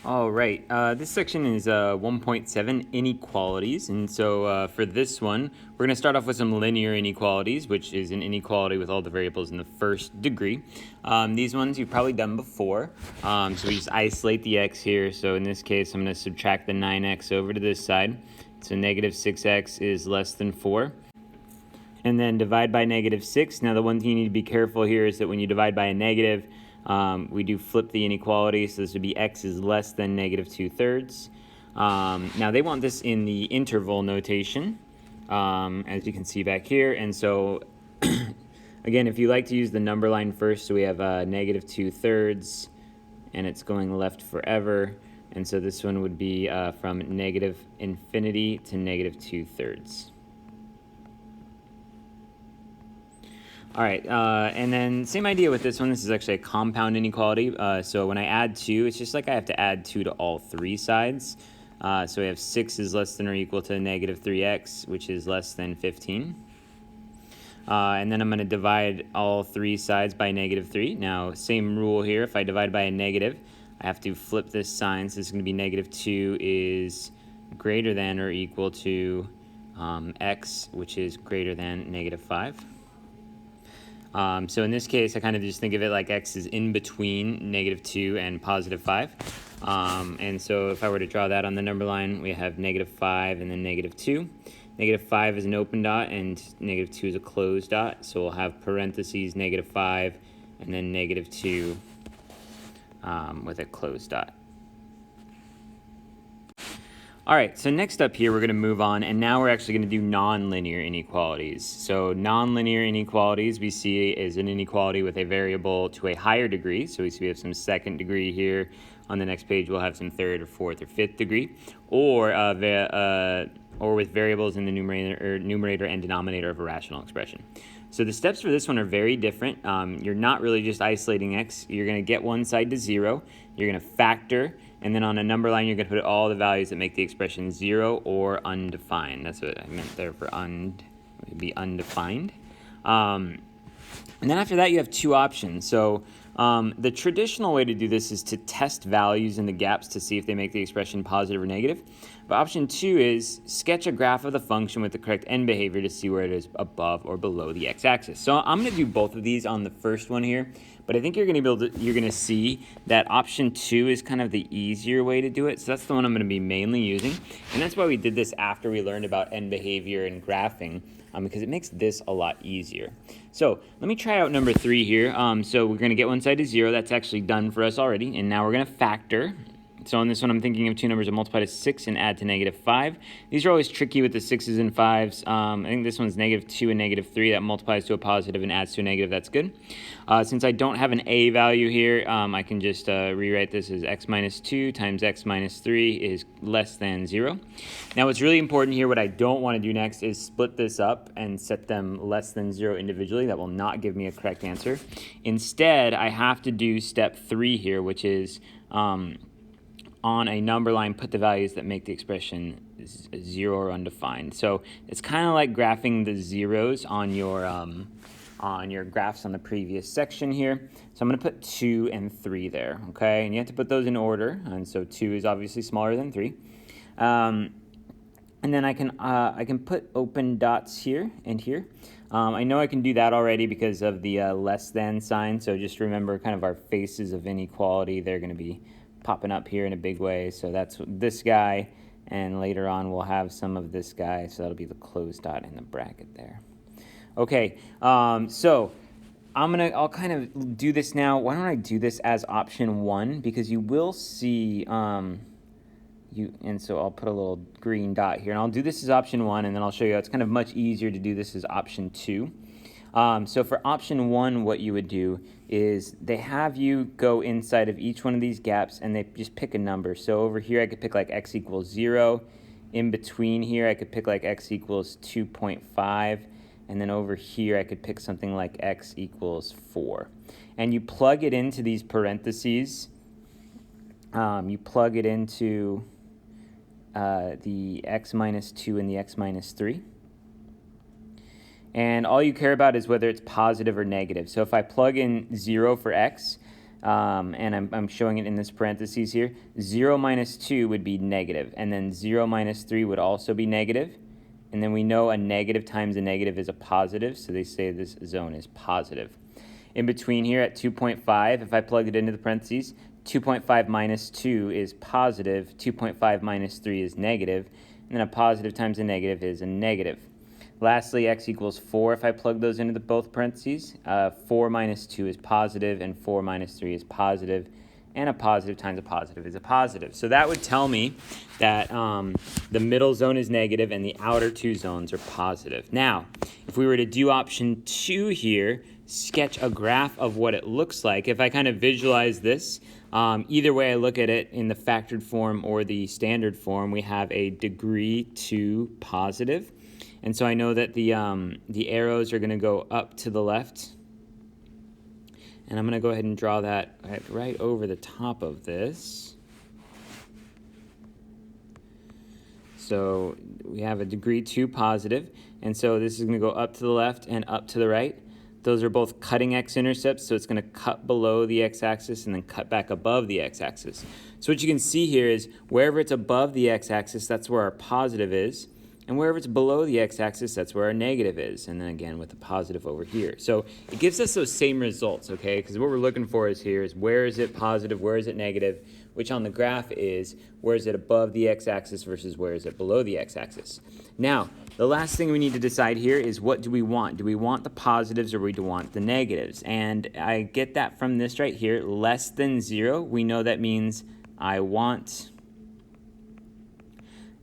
All right, this section is 1.7 inequalities, and so for this one, we're going to start off with some linear inequalities, which is an inequality with all the variables in the first degree. These ones you've probably done before, so we just isolate the x here. So in this case, I'm going to subtract the 9x over to this side. So negative 6x is less than 4. And then divide by negative 6. Now the one thing you need to be careful here is that when you divide by a negative, we do flip the inequality, so this would be x is less than negative 2/3. Now they want this in the interval notation, as you can see back here. And so again, if you like to use the number line first, so we have negative 2/3, and it's going left forever. And so this one would be from negative infinity to negative 2/3. All right, and then same idea with this one. This is actually a compound inequality. So when I add 2, it's just like I have to add 2 to all three sides. So we have 6 is less than or equal to negative 3x, which is less than 15. And then I'm going to divide all three sides by negative 3. Now, same rule here. If I divide by a negative, I have to flip this sign. So this is going to be negative 2 is greater than or equal to x, which is greater than negative 5. So in this case, I kind of just think of it like x is in between negative 2 and positive 5. And so if I were to draw that on the number line, we have negative 5 and then negative 2. Negative 5 is an open dot and negative 2 is a closed dot. So we'll have parentheses negative 5 and then negative 2 with a closed dot. All right, so next up here, we're going to move on, and now we're actually going to do nonlinear inequalities. So nonlinear inequalities we see is an inequality with a variable to a higher degree. So we see we have some second degree here. On the next page, we'll have some third or fourth or fifth degree, or with variables in the numerator and denominator of a rational expression. So the steps for this one are very different. You're not really just isolating x. You're going to get one side to 0. You're going to factor. And then on a number line, you're going to put all the values that make the expression 0 or undefined. That's what I meant there for be undefined. And then after that, you have two options. So the traditional way to do this is to test values in the gaps to see if they make the expression positive or negative. But option 2 is sketch a graph of the function with the correct end behavior to see where it is above or below the x-axis. So I'm going to do both of these on the first one here. But I think you're going to see that option 2 is kind of the easier way to do it. So that's the one I'm going to be mainly using. And that's why we did this after we learned about end behavior and graphing, because it makes this a lot easier. So let me try out number 3 here. So we're going to get one side to 0. That's actually done for us already. And now we're going to factor. So on this one, I'm thinking of two numbers that multiply to 6 and add to negative 5. These are always tricky with the 6s and 5s. I think this one's negative 2 and negative 3. That multiplies to a positive and adds to a negative. That's good. Since I don't have an a value here, I can just rewrite this as x minus 2 times x minus 3 is less than 0. Now what's really important here, what I don't want to do next is split this up and set them less than 0 individually. That will not give me a correct answer. Instead, I have to do step 3 here, which is on a number line, put the values that make the expression 0 or undefined. So it's kind of like graphing the zeros on your graphs on the previous section here. So I'm going to put 2 and 3 there, okay? And you have to put those in order. And so 2 is obviously smaller than 3. And then I can put open dots here and here. I know I can do that already because of the less than sign. So just remember kind of our faces of inequality. They're going to be popping up here in a big way. So that's this guy, and later on we'll have some of this guy, so that'll be the closed dot in the bracket there. Okay, so I'll kind of do this now. Why don't I do this as option 1, because you will see and so I'll put a little green dot here, and I'll do this as option 1, and then I'll show you how it's kind of much easier to do this as option 2. So for option 1, what you would do is they have you go inside of each one of these gaps and they just pick a number. So over here I could pick like x equals 0. In between here I could pick like x equals 2.5. And then over here I could pick something like x equals 4. And you plug it into these parentheses. You plug it into the x minus 2 and the x minus 3. And all you care about is whether it's positive or negative. So if I plug in 0 for x, and I'm showing it in this parentheses here. 0 minus 2 would be negative, and then 0 minus 3 would also be negative. And then we know a negative times a negative is a positive, so they say this zone is positive. In between here at 2.5, if I plug it into the parentheses, 2.5 minus 2 is positive, 2.5 minus 3 is negative, and then a positive times a negative is a negative. Lastly, x equals 4 if I plug those into both parentheses. 4 minus 2 is positive, and 4 minus 3 is positive, and a positive times a positive is a positive. So that would tell me that the middle zone is negative and the outer two zones are positive. Now, if we were to do option 2 here, sketch a graph of what it looks like, if I kind of visualize this, either way I look at it in the factored form or the standard form, we have a degree 2 positive. And so I know that the arrows are going to go up to the left. And I'm going to go ahead and draw that right over the top of this. So we have a degree 2 positive. And so this is going to go up to the left and up to the right. Those are both cutting x-intercepts, so it's going to cut below the x-axis and then cut back above the x-axis. So what you can see here is wherever it's above the x-axis, that's where our positive is. And wherever it's below the x-axis, that's where our negative is. And then again with the positive over here. So it gives us those same results, okay? Because what we're looking for is here is where is it positive, where is it negative, which on the graph is where is it above the x-axis versus where is it below the x-axis. Now, the last thing we need to decide here is what do we want? Do we want the positives or do we want the negatives? And I get that from this right here, less than 0. We know that means I want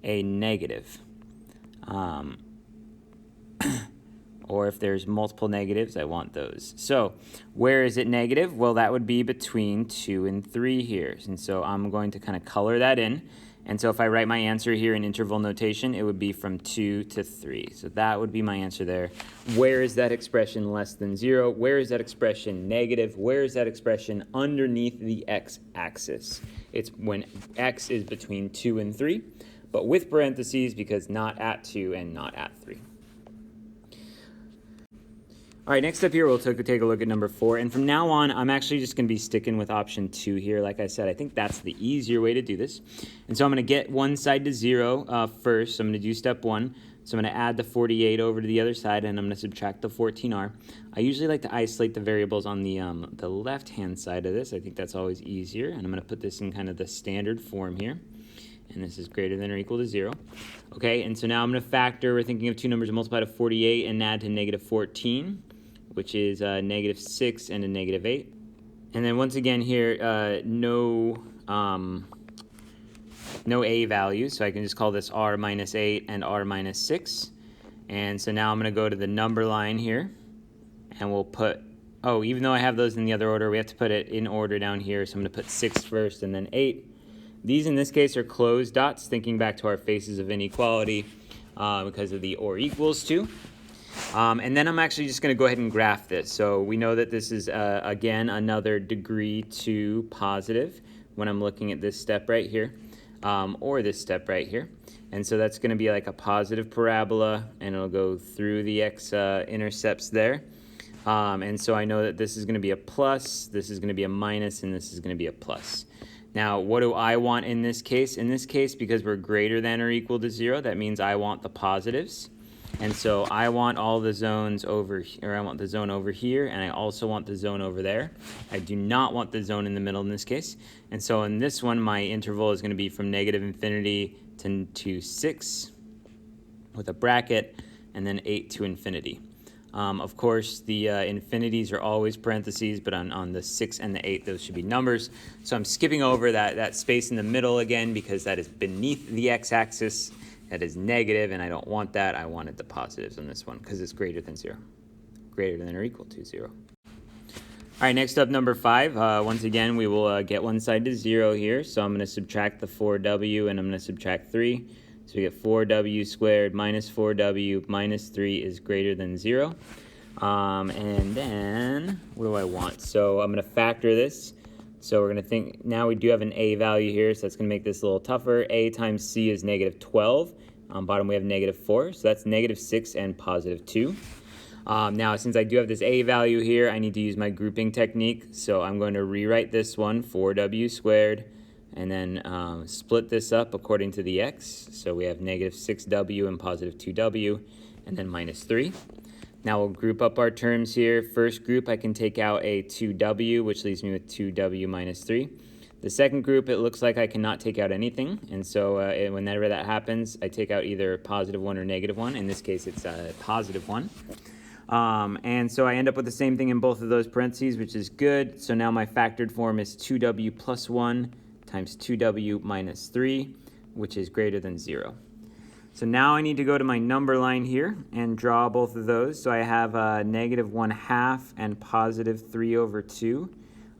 a negative. Or if there's multiple negatives, I want those. So where is it negative? Well, that would be between 2 and 3 here. And so I'm going to kind of color that in. And so if I write my answer here in interval notation, it would be from 2 to 3. So that would be my answer there. Where is that expression less than 0? Where is that expression negative? Where is that expression underneath the x-axis? It's when x is between 2 and 3. But with parentheses because not at 2 and not at 3. All right, next up here, we'll take a look at number 4. And from now on, I'm actually just going to be sticking with option 2 here. Like I said, I think that's the easier way to do this. And so I'm going to get one side to 0 first. So I'm going to do step 1. So I'm going to add the 48 over to the other side, and I'm going to subtract the 14r. I usually like to isolate the variables on the left-hand side of this. I think that's always easier. And I'm going to put this in kind of the standard form here. And this is greater than or equal to 0. Okay, and so now I'm going to factor. We're thinking of two numbers multiplied to 48 and add to negative 14, which is negative 6 and a negative 8. And then once again here, no a value, so I can just call this r minus 8 and r minus 6. And so now I'm going to go to the number line here, and we'll put, even though I have those in the other order, we have to put it in order down here. So I'm going to put 6 first and then 8. These in this case are closed dots, thinking back to our faces of inequality because of the or equals to. And then I'm actually just going to go ahead and graph this. So we know that this is, again, another degree 2 positive when I'm looking at this step right here, or this step right here. And so that's going to be like a positive parabola, and it'll go through the x-intercepts there. And so I know that this is going to be a plus, this is going to be a minus, and this is going to be a plus. Now, what do I want in this case? In this case, because we're greater than or equal to 0, that means I want the positives. And so I want all the zones over, or I want the zone over here, and I also want the zone over there. I do not want the zone in the middle in this case. And so in this one, my interval is going to be from negative infinity to 6 with a bracket, and then 8 to infinity. Of course, the infinities are always parentheses, but on the 6 and the 8, those should be numbers. So I'm skipping over that space in the middle again because that is beneath the x-axis. That is negative, and I don't want that. I wanted the positives on this one because it's greater than 0. Greater than or equal to 0. All right, next up, number 5. Once again, we will get one side to 0 here. So I'm going to subtract the 4w, and I'm going to subtract 3. So we get 4w squared minus 4w minus 3 is greater than 0. And then, what do I want? So I'm going to factor this. So we're going to think, now we do have an a value here, so that's going to make this a little tougher. A times c is negative 12. On bottom we have negative 4, so that's negative 6 and positive 2. Now, since I do have this a value here, I need to use my grouping technique. So I'm going to rewrite this one, 4w squared, and then split this up according to the x. So we have negative 6w and positive 2w, and then minus 3. Now we'll group up our terms here. First group, I can take out a 2w, which leaves me with 2w minus 3. The second group, it looks like I cannot take out anything, and so whenever that happens, I take out either positive 1 or negative 1. In this case, it's positive 1. And so I end up with the same thing in both of those parentheses, which is good. So now my factored form is 2w plus 1 times 2w minus 3, which is greater than 0. So now I need to go to my number line here and draw both of those. So I have negative 1/2 and positive 3 over 2.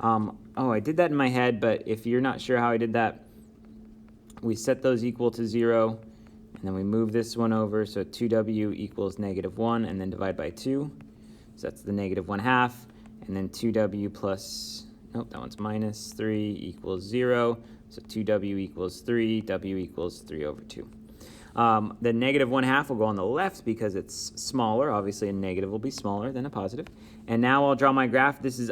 Oh, I did that in my head, but if you're not sure how I did that, we set those equal to 0, and then we move this one over, so 2w equals negative 1, and then divide by 2. So that's the negative 1/2, and then 2w plus, nope, that one's minus 3 equals 0, so 2w equals 3, w equals 3 over 2. The negative 1/2 will go on the left because it's smaller. Obviously, a negative will be smaller than a positive. And now I'll draw my graph. This is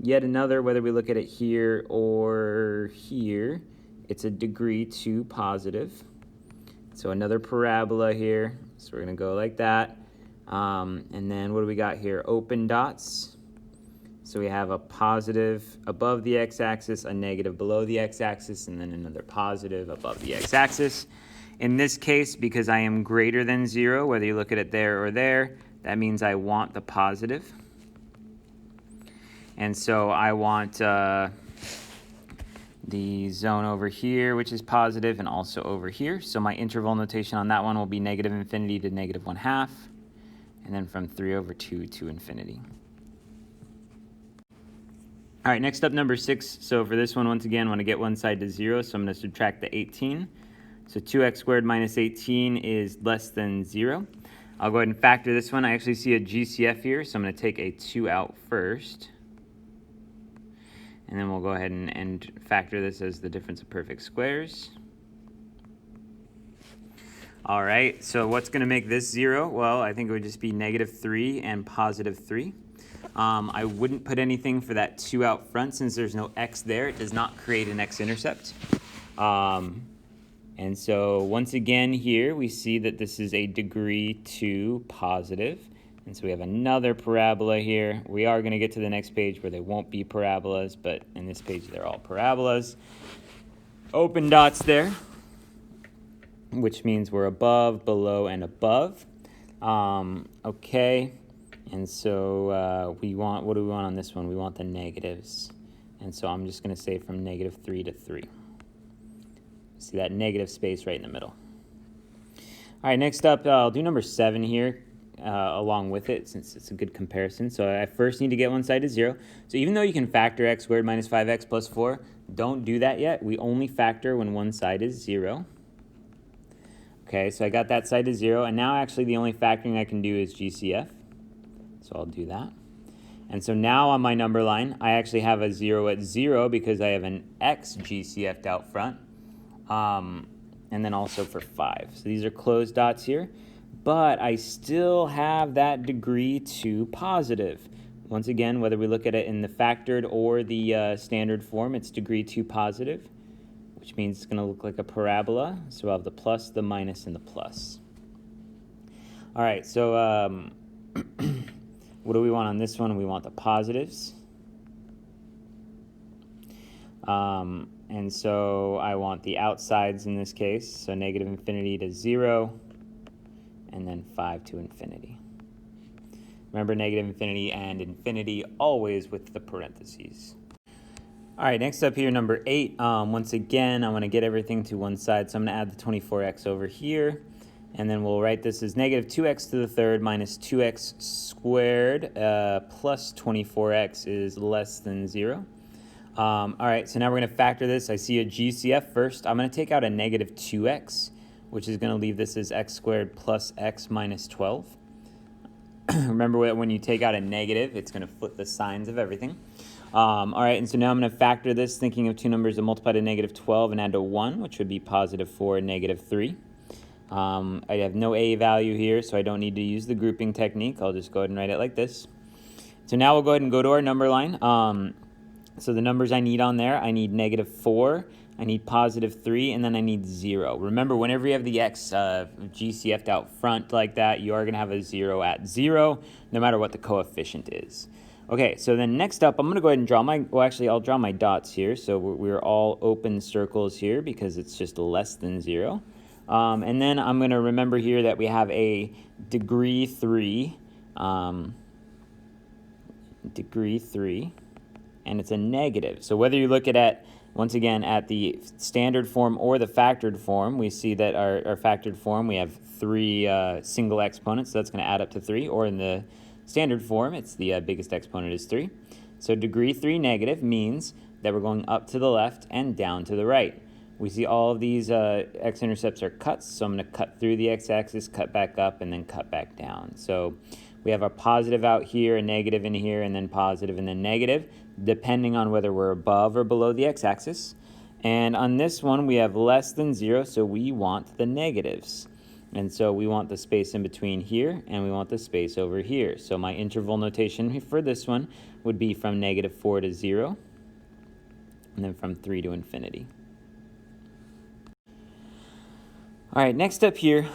yet another, whether we look at it here or here, it's a degree 2 positive. So another parabola here. So we're going to go like that. And then what do we got here? Open dots. So we have a positive above the x-axis, a negative below the x-axis, and then another positive above the x-axis. In this case, because I am greater than 0, whether you look at it there or there, that means I want the positive. And so I want the zone over here, which is positive, and also over here. So my interval notation on that one will be negative infinity to negative 1/2, and then from 3 over 2 to infinity. All right, next up, number 6. So for this one, once again, I want to get one side to 0, so I'm going to subtract the 18. So 2x squared minus 18 is less than 0. I'll go ahead and factor this one. I actually see a GCF here, so I'm going to take a 2 out first. And then we'll go ahead and factor this as the difference of perfect squares. All right, so what's going to make this 0? Well, I think it would just be negative 3 and positive 3. I wouldn't put anything for that 2 out front since there's no x there. It does not create an x-intercept. And so once again here, we see that this is a degree 2 positive. And so we have another parabola here. We are going to get to the next page where they won't be parabolas, but in this page they're all parabolas. Open dots there, which means we're above, below, and above. Okay, and so what do we want on this one? We want the negatives. And so I'm just going to say from negative 3 to 3. See that negative space right in the middle. All right, next up, I'll do number 7 here. Along with it, since it's a good comparison. So I first need to get one side to 0. So even though you can factor x squared minus 5x plus 4, don't do that yet. We only factor when one side is 0. Okay, so I got that side to 0, and now actually the only factoring I can do is GCF. So I'll do that. And so now on my number line, I actually have a 0 at 0 because I have an x GCF'd out front. And then also for 5. So these are closed dots here. But I still have that degree 2 positive. Once again, whether we look at it in the factored or the standard form, it's degree 2 positive, which means it's going to look like a parabola. So I'll have the plus, the minus, and the plus. All right, so what do we want on this one? We want the positives. And so I want the outsides in this case, so negative infinity to 0. And then 5 to infinity. Remember, negative infinity and infinity always with the parentheses. All right, next up here, number 8. Once again, I want to get everything to one side, so I'm going to add the 24x over here. And then we'll write this as negative 2x to the third minus 2x squared plus 24x is less than 0. All right, so now we're going to factor this. I see a GCF first. I'm going to take out a negative 2x. Which is going to leave this as x squared plus x minus 12. Remember, when you take out a negative, it's going to flip the signs of everything. All right, and so now I'm going to factor this, thinking of two numbers that multiply to negative 12 and add to 1, which would be positive 4 and negative 3. I have no a value here, so I don't need to use the grouping technique. I'll just go ahead and write it like this. So now we'll go ahead and go to our number line. So the numbers I need on there, I need -4, I need +3, and then I need 0. Remember, whenever you have the x GCF'd out front like that, you are going to have a 0 at 0, no matter what the coefficient is. Okay, so then next up, I'm going to go ahead and draw I'll draw my dots here. So we're all open circles here because it's just less than 0. And then I'm going to remember here that we have a degree 3, and it's a negative. So whether you look at once again, at the standard form or the factored form, we see that our factored form, we have 3 single exponents, so that's going to add up to 3. Or in the standard form, it's the biggest exponent is 3. So degree 3 negative means that we're going up to the left and down to the right. We see all of these x-intercepts are cuts, so I'm going to cut through the x-axis, cut back up, and then cut back down. So we have a positive out here, a negative in here, and then positive and then negative, depending on whether we're above or below the x-axis. And on this one, we have less than 0, so we want the negatives. And so we want the space in between here, and we want the space over here. So my interval notation for this one would be from -4 to 0, and then from 3 to infinity. All right, next up here,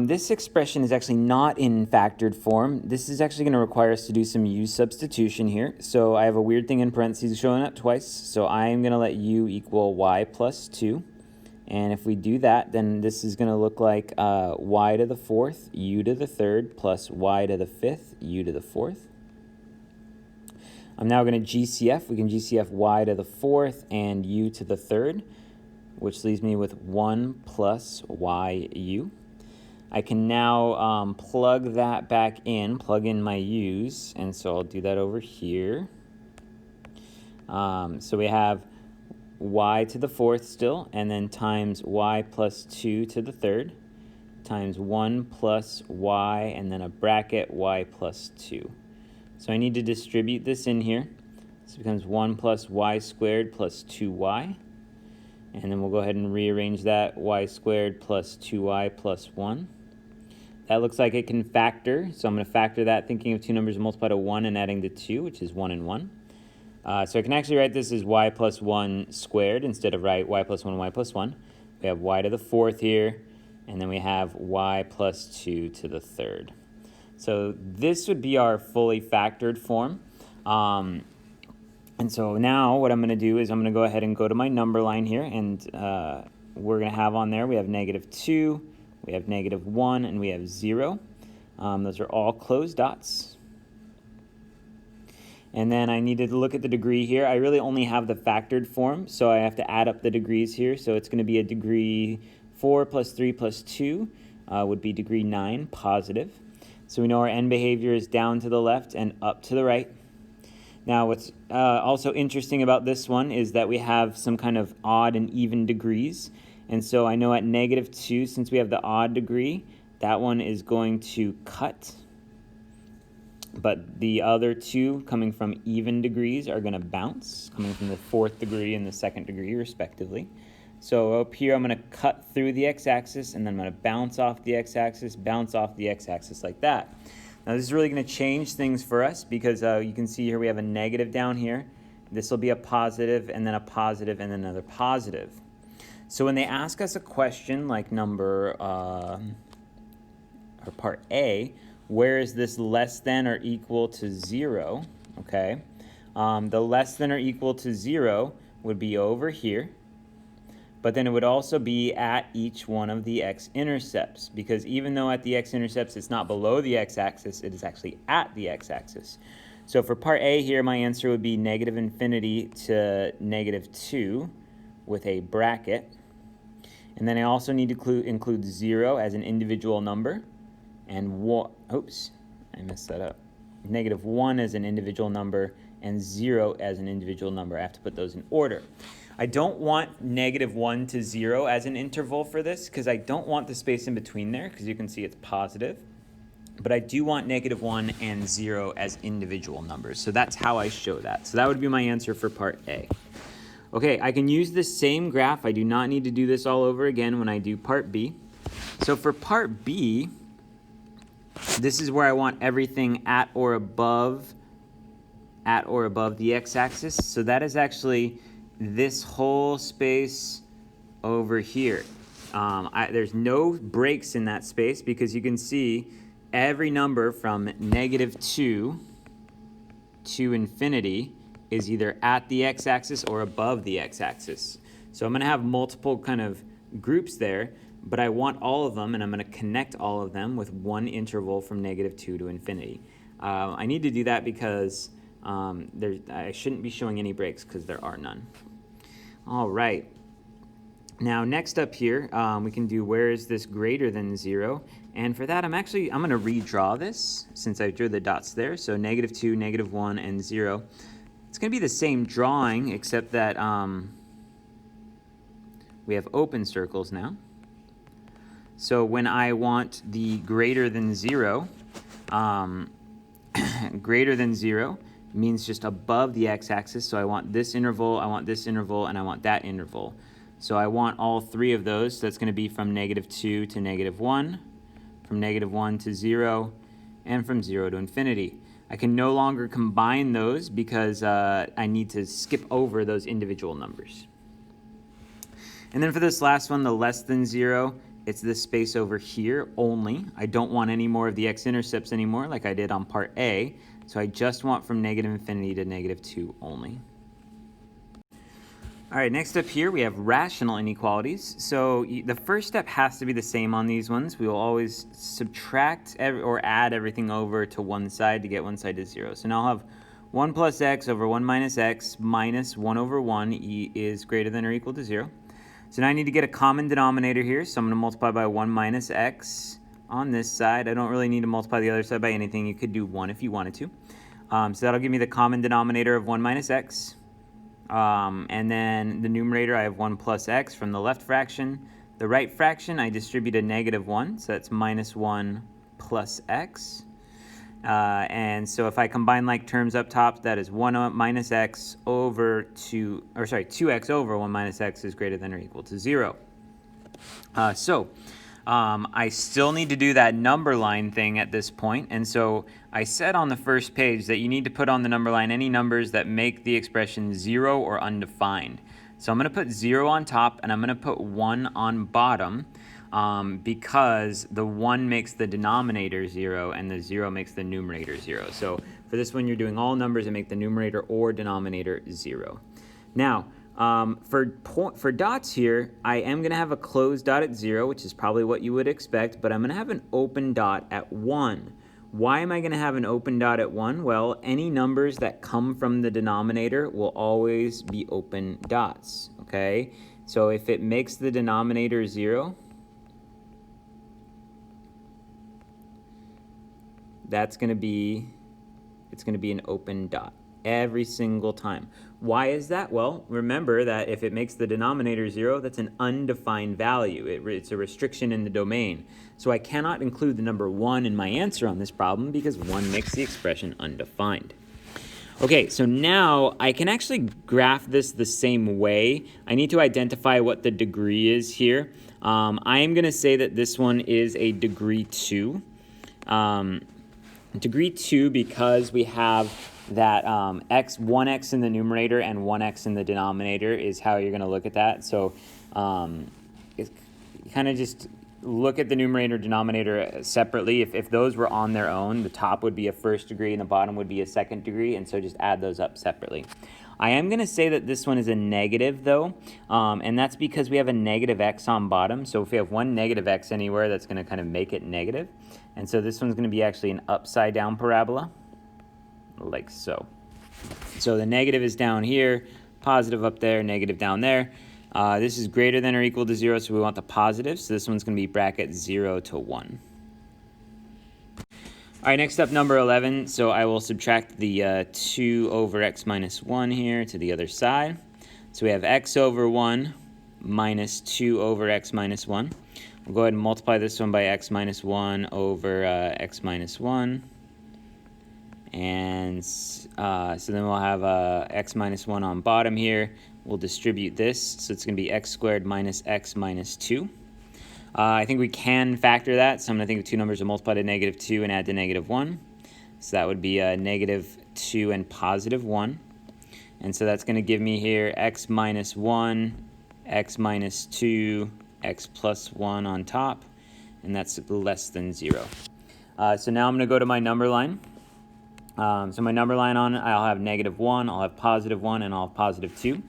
this expression is actually not in factored form. This is actually going to require us to do some u substitution here. So I have a weird thing in parentheses showing up twice. So I am going to let u equal y plus 2. And if we do that, then this is going to look like y to the 4th, u to the 3rd, plus y to the 5th, u to the 4th. I'm now going to GCF. We can GCF y to the 4th and u to the 3rd. Which leaves me with 1 plus yu. I can now plug that back in, plug in my u's, and so I'll do that over here. So we have y to the 4th still, and then times y plus 2 to the 3rd, times 1 plus y, and then a bracket y plus 2. So I need to distribute this in here. This becomes 1 plus y squared plus 2y. And then we'll go ahead and rearrange that, y squared plus 2y plus 1. That looks like it can factor, so I'm going to factor that thinking of two numbers multiplied to 1 and adding to 2, which is 1 and 1. So I can actually write this as y plus 1 squared instead of write y plus 1, y plus 1. We have y to the 4th here, and then we have y plus 2 to the 3rd. So this would be our fully factored form. And so now what I'm going to do is I'm going to go ahead and go to my number line here, and we're going to have on there, we have -2, we have -1, and we have 0. Those are all closed dots. And then I needed to look at the degree here. I really only have the factored form, so I have to add up the degrees here. So it's going to be a degree 4 plus 3 plus 2 would be degree 9, positive. So we know our end behavior is down to the left and up to the right. Now, what's also interesting about this one is that we have some kind of odd and even degrees. And so I know at -2, since we have the odd degree, that one is going to cut. But the other two coming from even degrees are going to bounce, coming from the 4th degree and the 2nd degree, respectively. So up here, I'm going to cut through the x-axis, and then I'm going to bounce off the x-axis, bounce off the x-axis like that. Now this is really going to change things for us because you can see here we have a negative down here. This will be a positive, and then a positive, and then another positive. So when they ask us a question like number, or part A, where is this less than or equal to 0, okay? The less than or equal to 0 would be over here. But then it would also be at each one of the x-intercepts, because even though at the x-intercepts it's not below the x-axis, it is actually at the x-axis. So for part A here, my answer would be -infinity to -2 with a bracket. And then I also need to include 0 as an individual number, and oops, I messed that up. -1 as an individual number, and 0 as an individual number. I have to put those in order. I don't want -1 to 0 as an interval for this because I don't want the space in between there, because you can see it's positive. But I do want -1 and 0 as individual numbers. So that's how I show that. So that would be my answer for part A. Okay, I can use this same graph. I do not need to do this all over again when I do part B. So for part B, this is where I want everything at or above the x-axis. So that is actually this whole space over here. There's no breaks in that space because you can see every number from -2 to infinity is either at the x-axis or above the x-axis. So I'm going to have multiple kind of groups there, but I want all of them, and I'm going to connect all of them with one interval from -2 to infinity. I need to do that because I shouldn't be showing any breaks because there are none. All right. Now next up here, we can do where is this greater than 0, and for that I'm going to redraw this since I drew the dots there. So -2, -1, and 0. It's going to be the same drawing except that we have open circles now. So when I want the greater than 0, greater than 0 means just above the x-axis. So I want this interval, I want this interval, and I want that interval. So I want all three of those. So that's going to be from -2 to -1, from -1 to 0, and from 0 to infinity. I can no longer combine those because I need to skip over those individual numbers. And then for this last one, the less than 0, it's this space over here only. I don't want any more of the x-intercepts anymore like I did on part A. So I just want from -infinity to -2 only. All right, next up here we have rational inequalities. So the first step has to be the same on these ones. We will always subtract or add everything over to one side to get one side to 0. So now I'll have 1 plus x over 1 minus x minus 1 over 1 is greater than or equal to 0. So now I need to get a common denominator here. So I'm going to multiply by 1 minus x on this side. I don't really need to multiply the other side by anything. You could do 1 if you wanted to. So that'll give me the common denominator of 1 minus x. And then the numerator, I have 1 plus x from the left fraction. The right fraction, I distribute a -1, so that's -1 plus x. And so if I combine like terms up top, that is 1 minus x over 2x over 1 minus x is greater than or equal to 0. I still need to do that number line thing at this point, and so I said on the first page that you need to put on the number line any numbers that make the expression 0 or undefined. So I'm going to put 0 on top, and I'm going to put 1 on bottom, because the 1 makes the denominator 0, and the 0 makes the numerator 0. So for this one, you're doing all numbers that make the numerator or denominator 0. Now, for dots here, I am going to have a closed dot at 0, which is probably what you would expect, but I'm going to have an open dot at 1. Why am I going to have an open dot at 1? Well, any numbers that come from the denominator will always be open dots, okay? So if it makes the denominator 0, it's going to be an open dot every single time. Why is that? Well, remember that if it makes the denominator 0, that's an undefined value. It's a restriction in the domain. So I cannot include the number 1 in my answer on this problem because 1 makes the expression undefined. Okay, so now I can actually graph this the same way. I need to identify what the degree is here. I am going to say that this one is a degree 2. Degree 2 because we have that 1x in the numerator and 1x in the denominator is how you're going to look at that. So you kind of just look at the numerator denominator separately. If those were on their own, the top would be a first degree and the bottom would be a second degree, and so just add those up separately. I am going to say that this one is a negative though, and that's because we have a negative x on bottom. So if we have one negative x anywhere, that's going to kind of make it negative. And so this one's going to be actually an upside down parabola, like so. So the negative is down here, positive up there, negative down there. This is greater than or equal to 0, so we want the positive. So this one's going to be bracket 0 to 1. All right, next up, number 11. So I will subtract the 2 over x minus 1 here to the other side. So we have x over 1 minus 2 over x minus 1. We'll go ahead and multiply this one by x minus 1 over x minus 1. And so then we'll have x minus 1 on bottom here. We'll distribute this, so it's going to be x squared minus x minus 2. I think we can factor that, so I'm going to think of two numbers to multiply to negative 2 and add to negative 1. So that would be negative 2 and positive 1. And so that's going to give me here x minus 1, x minus 2, x plus 1 on top, and that's less than 0. So now I'm going to go to my number line. So my number line on it, I'll have negative 1, I'll have positive 1, and I'll have positive 2.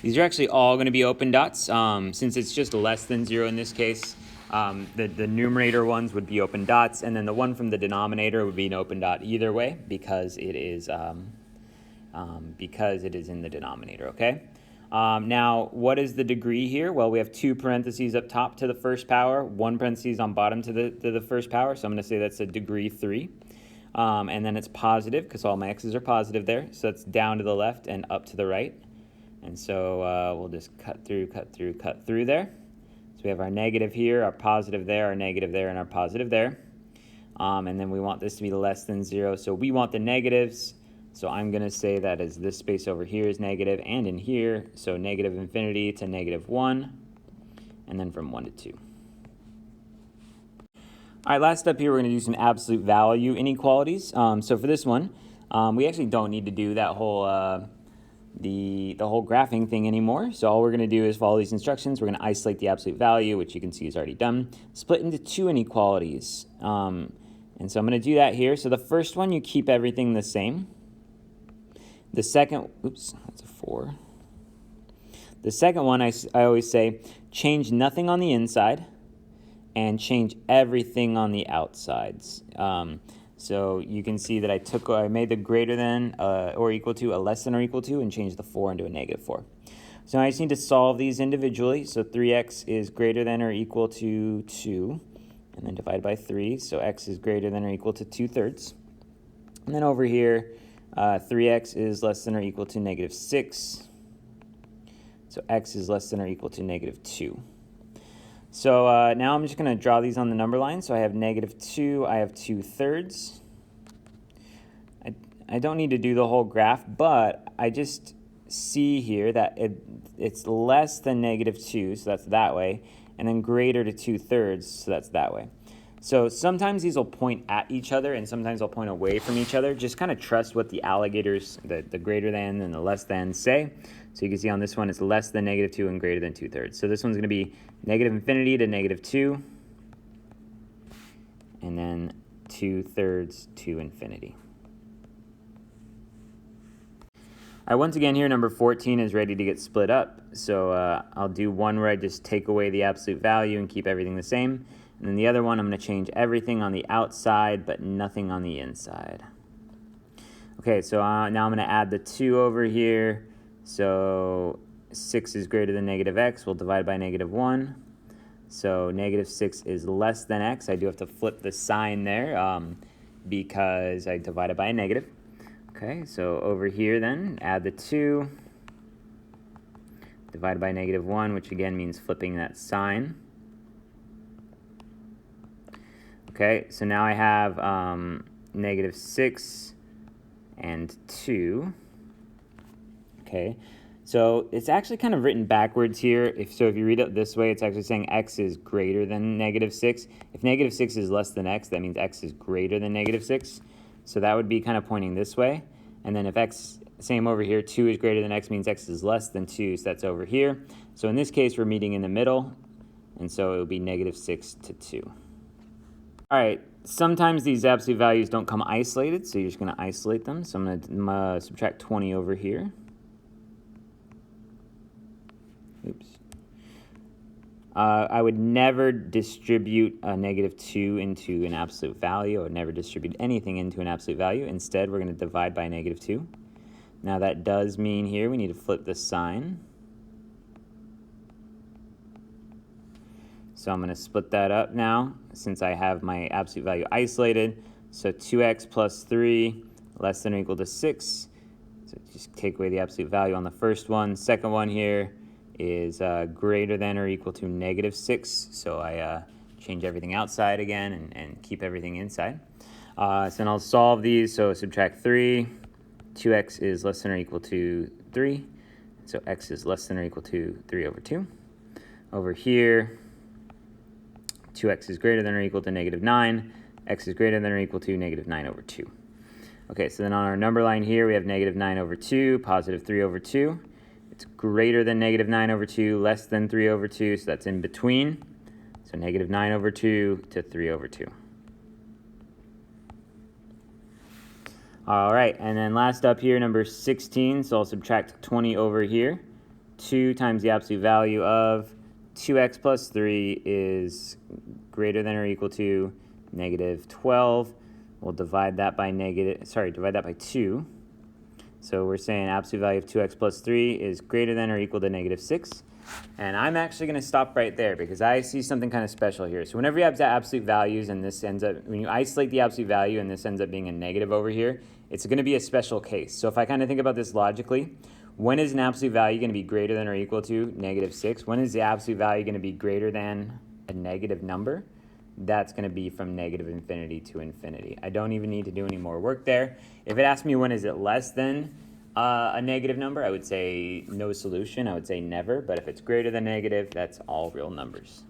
These are actually all going to be open dots. Since it's just less than 0 in this case, the numerator ones would be open dots, and then the one from the denominator would be an open dot either way because it is in the denominator, okay? Now, what is the degree here? Well, we have 2 parentheses up top to the first power, 1 parentheses on bottom to the first power, so I'm going to say that's a degree 3. And then it's positive because all my x's are positive there, so it's down to the left and up to the right. And so we'll just cut through there. So we have our negative here, our positive there, our negative there, and our positive there. And then we want this to be less than 0, so we want the negatives. So I'm going to say that as this space over here is negative, and in here, so negative infinity to negative 1, and then from 1 to 2. All right, last up here, we're going to do some absolute value inequalities. So for this one, we actually don't need to do that whole the whole graphing thing anymore. So all we're going to do is follow these instructions. We're going to isolate the absolute value, which you can see is already done, split into 2 inequalities. And so I'm going to do that here. So the first one, you keep everything the same. The second, oops, that's a 4. The second one, I always say, change nothing on the inside and change everything on the outsides. So you can see that I made the greater than or equal to a less than or equal to and changed the 4 into a negative 4. So now I just need to solve these individually. So 3x is greater than or equal to 2, and then divide by 3. So x is greater than or equal to 2/3. And then over here, 3x is less than or equal to negative 6. So x is less than or equal to negative 2. So now I'm just going to draw these on the number line. So I have negative 2, I have 2/3. I don't need to do the whole graph, but I just see here that it's less than negative 2, so that's that way, and then greater to 2/3, so that's that way. So sometimes these will point at each other, and sometimes they'll point away from each other. Just kind of trust what the alligators, the greater than and the less than say. So you can see on this one, it's less than negative 2 and greater than 2/3. So this one's going to be negative infinity to negative 2, and then 2/3 to infinity. All right, once again here, number 14 is ready to get split up. So I'll do one where I just take away the absolute value and keep everything the same. And then the other one, I'm going to change everything on the outside, but nothing on the inside. Okay, so now I'm going to add the 2 over here. So 6 is greater than negative x. We'll divide by negative 1. So negative 6 is less than x. I do have to flip the sign there because I divided by a negative. Okay, so over here then, add the 2. Divided by negative 1, which again means flipping that sign. Okay, so now I have negative 6 and 2. Okay, so it's actually kind of written backwards here. If you read it this way, it's actually saying x is greater than negative 6. If negative 6 is less than x, that means x is greater than negative 6. So that would be kind of pointing this way. And then if x, same over here, 2 is greater than x means x is less than 2, so that's over here. So in this case, we're meeting in the middle, and so it will be negative 6 to 2. All right, sometimes these absolute values don't come isolated, so you're just going to isolate them. So I'm going to subtract 20 over here. Oops. I would never distribute a negative 2 into an absolute value. I would never distribute anything into an absolute value. Instead, we're going to divide by negative 2. Now that does mean here we need to flip the sign. So I'm going to split that up now since I have my absolute value isolated. So 2x plus 3 less than or equal to 6. So just take away the absolute value on the first one. Second one here is greater than or equal to negative 6. So I change everything outside again and keep everything inside. So then I'll solve these. So subtract 3. 2x is less than or equal to 3. So x is less than or equal to 3 over 2. Over here, 2x is greater than or equal to negative 9, x is greater than or equal to negative 9 over 2. Okay, so then on our number line here, we have negative 9 over 2, positive 3 over 2. It's greater than negative 9 over 2, less than 3 over 2, so that's in between. So negative 9 over 2 to 3 over 2. All right, and then last up here, number 16, so I'll subtract 20 over here. 2 times the absolute value of 2x plus 3 is greater than or equal to negative 12. We'll divide that by divide that by 2. So we're saying absolute value of 2x plus 3 is greater than or equal to negative 6. And I'm actually going to stop right there because I see something kind of special here. So whenever you have absolute values and this ends up, when you isolate the absolute value and this ends up being a negative over here, it's going to be a special case. So if I kind of think about this logically, when is an absolute value going to be greater than or equal to negative 6? When is the absolute value going to be greater than a negative number? That's going to be from negative infinity to infinity. I don't even need to do any more work there. If it asks me when is it less than a negative number, I would say no solution. I would say never. But if it's greater than negative, that's all real numbers.